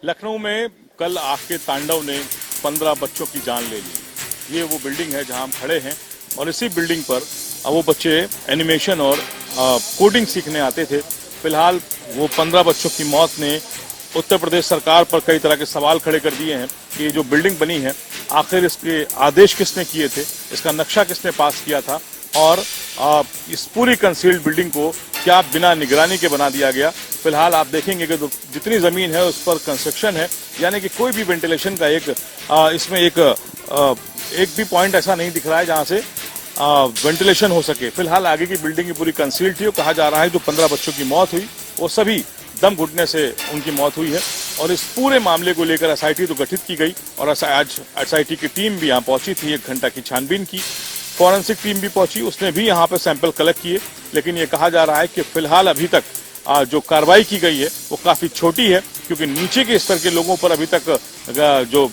लखनऊ में कल आग के तांडव ने 15 बच्चों की जान ले ली। ये वो बिल्डिंग है जहां हम खड़े हैं और इसी बिल्डिंग पर वो बच्चे एनिमेशन और कोडिंग सीखने आते थे। फिलहाल वो 15 बच्चों की मौत ने उत्तर प्रदेश सरकार पर कई तरह के सवाल खड़े कर दिए हैं कि जो बिल्डिंग बनी है आखिर इसके आदेश किसने किए थे, इसका नक्शा किसने पास किया था और इस पूरी कंसील्ड बिल्डिंग को क्या बिना निगरानी के बना दिया गया। फिलहाल आप देखेंगे कि जितनी जमीन है उस पर कंस्ट्रक्शन है, यानी कि कोई भी वेंटिलेशन का इसमें एक भी पॉइंट ऐसा नहीं दिख रहा है जहां से वेंटिलेशन हो सके। फिलहाल आगे की बिल्डिंग की पूरी कंसील्ड थी और कहा जा रहा है जो 15 बच्चों की मौत हुई वो सभी दम घुटने से उनकी मौत हुई है और इस पूरे मामले को लेकर एसआईटी तो गठित की गई और आज एसआईटी की टीम भी यहाँ पहुंची थी। 1 घंटा की छानबीन की, फॉरेंसिक टीम भी पहुंची, उसने भी यहाँ पे सैंपल कलेक्ट किए। लेकिन ये कहा जा रहा है कि फिलहाल अभी तक जो कार्रवाई की गई है वो काफी छोटी है, क्योंकि नीचे के स्तर के लोगों पर अभी तक जो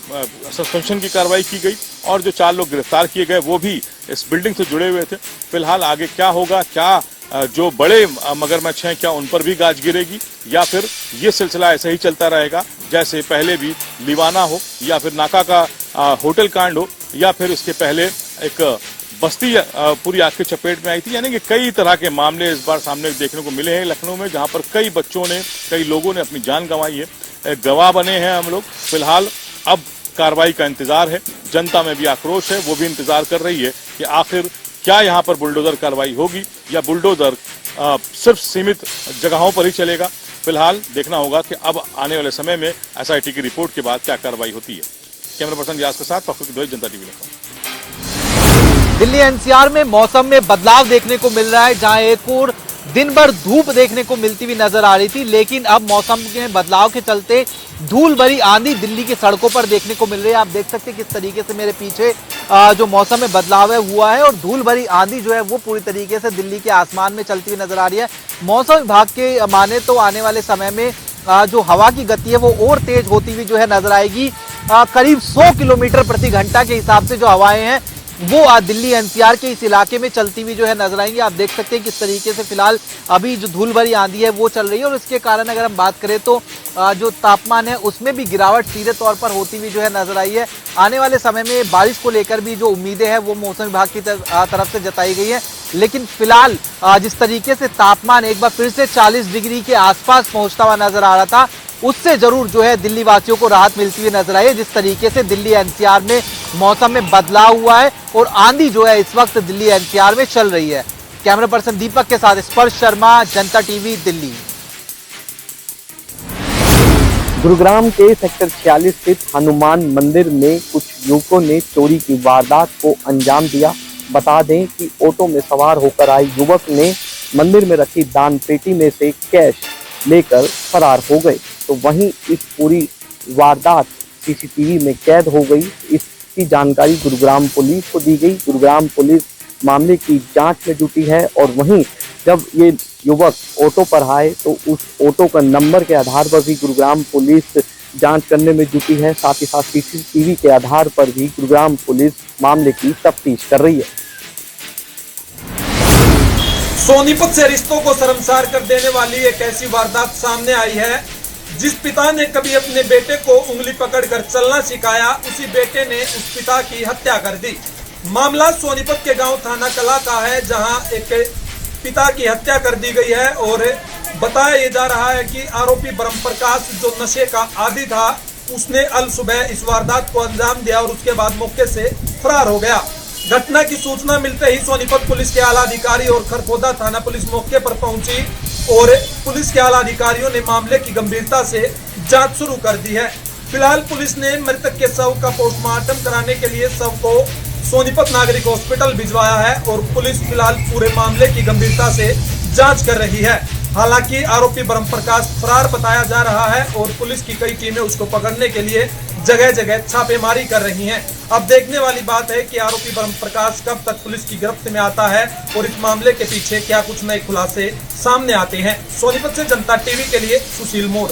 सस्पेंशन की कार्रवाई की गई और जो 4 लोग गिरफ्तार किए गए वो भी इस बिल्डिंग से जुड़े हुए थे। फिलहाल आगे क्या होगा, क्या जो बड़े मगरमच्छ हैं क्या उन पर भी गाज गिरेगी या फिर ये सिलसिला ऐसे ही चलता रहेगा जैसे पहले भी लीवाना हो या फिर नाका का होटल कांड हो या फिर इसके पहले एक बस्ती पूरी आग की चपेट में आई थी। यानी कि कई तरह के मामले इस बार सामने देखने को मिले हैं लखनऊ में, जहां पर कई बच्चों ने, कई लोगों ने अपनी जान गंवाई है। गवाह बने हैं हम लोग। फिलहाल अब कार्रवाई का इंतजार है, जनता में भी आक्रोश है, वो भी इंतजार कर रही है कि आखिर क्या यहाँ पर बुलडोजर कार्रवाई होगी या बुलडोजर सिर्फ सीमित जगहों पर ही चलेगा। फिलहाल देखना होगा कि अब आने वाले समय में एसआईटी की रिपोर्ट के बाद क्या कार्रवाई होती है। कैमरा पर्सन व्यास के साथ फखरुद्दीन द्वैत, जनता टीवी लखनऊ। दिल्ली एनसीआर में मौसम में बदलाव देखने को मिल रहा है, जहां एक और दिन भर धूप देखने को मिलती हुई नजर आ रही थी, लेकिन अब मौसम के बदलाव के चलते धूल भरी आंधी दिल्ली की सड़कों पर देखने को मिल रही है। आप देख सकते हैं किस तरीके से मेरे पीछे जो मौसम में बदलाव है हुआ है और धूल भरी आंधी जो है वो पूरी तरीके से दिल्ली के आसमान में चलती हुई नजर आ रही है। मौसम विभाग के माने तो आने वाले समय में जो हवा की गति है वो और तेज होती हुई जो है नजर आएगी। करीब 100 किलोमीटर प्रति घंटा के हिसाब से जो हवाएं हैं वो दिल्ली एनसीआर के इस इलाके में चलती हुई जो है नजर आएंगी। आप देख सकते हैं किस तरीके से फिलहाल अभी जो धूल भरी आंधी है वो चल रही है और इसके कारण अगर हम बात करें तो जो तापमान है उसमें भी गिरावट सीधे तौर पर होती हुई जो है नजर आई है। आने वाले समय में बारिश को लेकर भी जो उम्मीदें हैं वो मौसम विभाग की तरफ से जताई गई है, लेकिन फिलहाल जिस तरीके से तापमान एक बार फिर से 40 डिग्री के आसपास पहुंचता हुआ नजर आ रहा था, उससे जरूर जो है दिल्ली वासियों को राहत मिलती हुई नजर आई है। जिस तरीके से दिल्ली एनसीआर में मौसम में बदलाव हुआ है और आंधी जो है इस वक्त दिल्ली एनसीआर में चल रही है। कैमरा पर्सन दीपक के साथ स्पर्श शर्मा, जनता टीवी, दिल्ली। गुरुग्राम के सेक्टर 46 स्थित हनुमान मंदिर में कुछ युवकों ने चोरी की वारदात को अंजाम दिया। बता दें कि ऑटो में सवार होकर आए युवक ने मंदिर में रखी दान पेटी में से कैश लेकर फरार हो गए। तो वहीं इस पूरी वारदात सीसीटीवी में कैद हो गई। इसकी जानकारी गुरुग्राम पुलिस को दी गई। गुरुग्राम पुलिस मामले की जांच में जुटी है और वहीं जब ये युवक ऑटो पर आए तो उस ऑटो का नंबर के आधार पर भी गुरुग्राम पुलिस जांच करने में जुटी है। साथ ही साथ सीसीटीवी के आधार पर भी गुरुग्राम पुलिस मामले की तफ्तीश कर रही है। सोनीपत से रिश्तों को शर्मसार कर देने वाली एक ऐसी वारदात सामने आई है। जिस पिता ने कभी अपने बेटे को उंगली पकड़कर चलना सिखाया, उसी बेटे ने उस पिता की हत्या कर दी। मामला सोनीपत के गांव थाना कला का है, जहां एक पिता की हत्या कर दी गई है और बताया ये जा रहा है कि आरोपी ब्रह्म प्रकाश जो नशे का आदी था, उसने अल सुबह इस वारदात को अंजाम दिया और उसके बाद मौके से फरार हो गया। घटना की सूचना मिलते ही सोनीपत पुलिस के आला अधिकारी और खरखोदा थाना पुलिस मौके पर पहुंची और पुलिस के आला अधिकारियों ने मामले की गंभीरता से जांच शुरू कर दी है। फिलहाल पुलिस ने मृतक के शव का पोस्टमार्टम कराने के लिए शव को सोनीपत नागरिक हॉस्पिटल भिजवाया है और पुलिस फिलहाल पूरे मामले की गंभीरता से जांच कर रही है। हालांकि आरोपी ब्रह्म प्रकाश फरार बताया जा रहा है और पुलिस की कई टीमें उसको पकड़ने के लिए जगह जगह छापेमारी कर रही हैं। अब देखने वाली बात है कि आरोपी ब्रह्म प्रकाश कब तक पुलिस की गिरफ्त में आता है और इस मामले के पीछे क्या कुछ नए खुलासे सामने आते हैं। सोनीपत से जनता टीवी के लिए सुशील मोड़।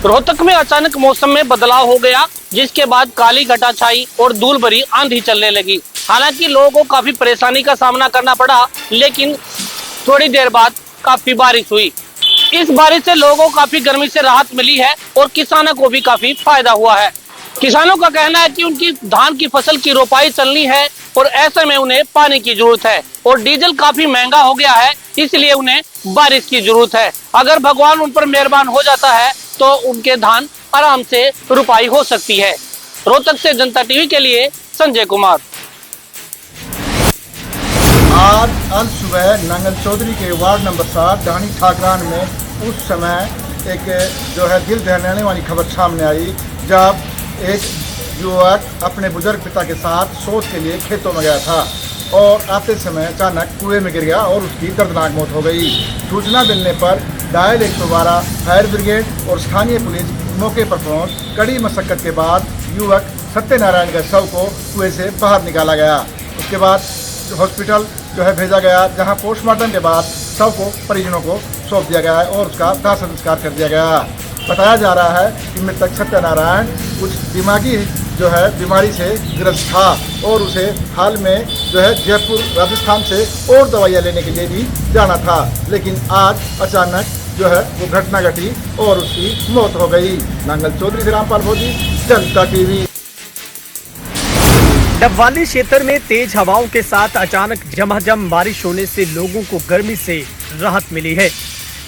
रोहतक में अचानक मौसम में बदलाव हो गया, जिसके बाद काली घटा छाई और धूल भरी आंधी चलने लगी। हालांकि लोगों को काफी परेशानी का सामना करना पड़ा, लेकिन थोड़ी देर बाद काफी बारिश हुई। इस बारिश से लोगों को काफी गर्मी से राहत मिली है और किसानों को भी काफी फायदा हुआ है। किसानों का कहना है कि उनकी धान की फसल की रोपाई चलनी है और ऐसे में उन्हें पानी की जरूरत है और डीजल काफी महंगा हो गया है, इसलिए उन्हें बारिश की जरूरत है। अगर भगवान उन पर मेहरबान हो जाता है तो उनके धान आराम से रुपाई हो सकती है। रोहतक से जनता टीवी के लिए संजय कुमार। आज सुबह नांगल चौधरी के वार्ड नंबर 7 ढाणी ठाकरान में उस समय एक जो है दिल दहलाने वाली खबर सामने आई, जब एक युवक अपने बुजुर्ग पिता के साथ शौच के लिए खेतों में गया था और आते समय अचानक कुएं में गिर गया और उसकी दर्दनाक मौत हो गई। सूचना मिलने पर डायल 112 फायर ब्रिगेड और स्थानीय पुलिस मौके पर पहुंच कड़ी मशक्कत के बाद युवक सत्यनारायण के शव को कुएं से बाहर निकाला गया। उसके बाद हॉस्पिटल जो है भेजा गया, जहां पोस्टमार्टम के बाद शव को परिजनों को सौंप दिया गया है और उसका दाह संस्कार कर दिया गया। बताया जा रहा है कि मृतक सत्यनारायण कुछ दिमागी जो है बीमारी से ग्रस्त था और उसे हाल में जो है जयपुर राजस्थान से और दवाइयाँ लेने के लिए भी जाना था, लेकिन आज अचानक जो है वो घटना घटी और उसकी मौत हो गई। नांगल चौधरी से रामपाल भोजी, जनता टीवी। डबवाली क्षेत्र में तेज हवाओं के साथ अचानक झमाझम बारिश होने से लोगों को गर्मी से राहत मिली है।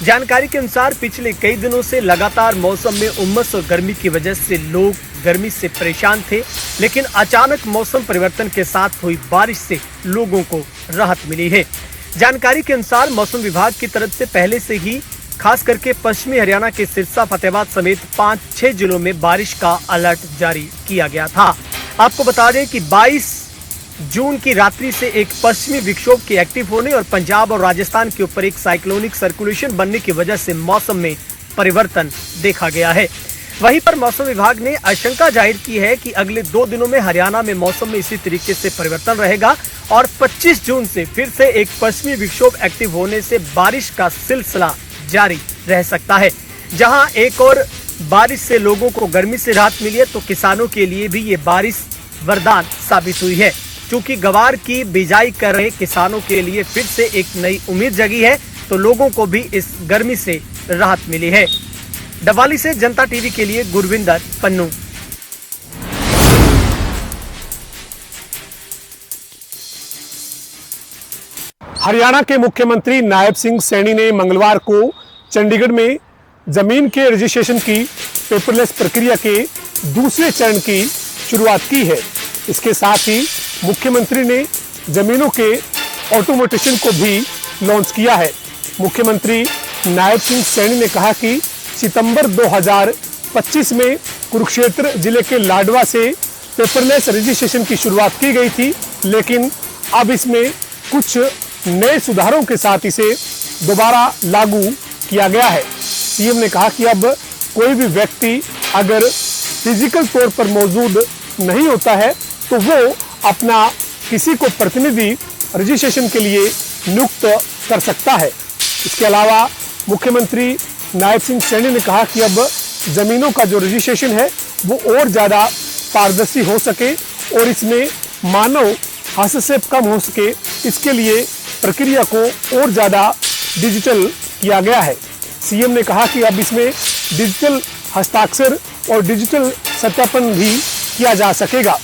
जानकारी के अनुसार पिछले कई दिनों से लगातार मौसम में उमस और गर्मी की वजह से लोग गर्मी से परेशान थे, लेकिन अचानक मौसम परिवर्तन के साथ हुई बारिश से लोगों को राहत मिली है। जानकारी के अनुसार मौसम विभाग की तरफ से पहले से ही खास करके पश्चिमी हरियाणा के सिरसा, फतेहाबाद समेत 5-6 जिलों में बारिश का अलर्ट जारी किया गया था। आपको बता दें कि 22 जून की रात्रि से एक पश्चिमी विक्षोभ के एक्टिव होने और पंजाब और राजस्थान के ऊपर एक साइक्लोनिक सर्कुलेशन बनने की वजह से मौसम में परिवर्तन देखा गया है। वहीं पर मौसम विभाग ने आशंका जाहिर की है कि अगले 2 दिनों में हरियाणा में मौसम में इसी तरीके से परिवर्तन रहेगा और 25 जून से फिर से एक पश्चिमी विक्षोभ एक्टिव होने से बारिश का सिलसिला जारी रह सकता है। जहां एक और बारिश से लोगों को गर्मी से राहत मिली है, तो किसानों के लिए भी ये बारिश वरदान साबित हुई है, क्योंकि गवार की बिजाई कर रहे किसानों के लिए फिर से एक नई उम्मीद जगी है, तो लोगों को भी इस गर्मी से राहत मिली है। डबवाली से जनता टीवी के लिए गुरविंदर पन्नू। हरियाणा के मुख्यमंत्री नायब सिंह सैनी ने मंगलवार को चंडीगढ़ में जमीन के रजिस्ट्रेशन की पेपरलेस प्रक्रिया के दूसरे चरण की शुरुआत की है। इसके साथ ही मुख्यमंत्री ने जमीनों के ऑटोमेटेशन को भी लॉन्च किया है। मुख्यमंत्री नायब सिंह सैनी ने कहा कि सितंबर 2025 में कुरुक्षेत्र जिले के लाडवा से पेपरलेस रजिस्ट्रेशन की शुरुआत की गई थी, लेकिन अब इसमें कुछ नए सुधारों के साथ इसे दोबारा लागू किया गया है। सीएम ने कहा कि अब कोई भी व्यक्ति अगर फिजिकल तौर पर मौजूद नहीं होता है तो वो अपना किसी को प्रतिनिधि रजिस्ट्रेशन के लिए नियुक्त कर सकता है। इसके अलावा मुख्यमंत्री नायब सिंह सैनी ने कहा कि अब जमीनों का जो रजिस्ट्रेशन है वो और ज़्यादा पारदर्शी हो सके और इसमें मानव हस्तक्षेप कम हो सके, इसके लिए प्रक्रिया को और ज़्यादा डिजिटल किया गया है। सीएम ने कहा कि अब इसमें डिजिटल हस्ताक्षर और डिजिटल सत्यापन भी किया जा सकेगा।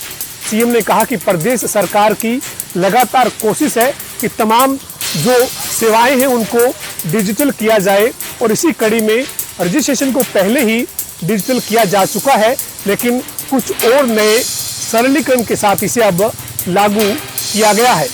सीएम ने कहा कि प्रदेश सरकार की लगातार कोशिश है कि तमाम जो सेवाएं हैं उनको डिजिटल किया जाए और इसी कड़ी में रजिस्ट्रेशन को पहले ही डिजिटल किया जा चुका है, लेकिन कुछ और नए सरलीकरण के साथ इसे अब लागू किया गया है।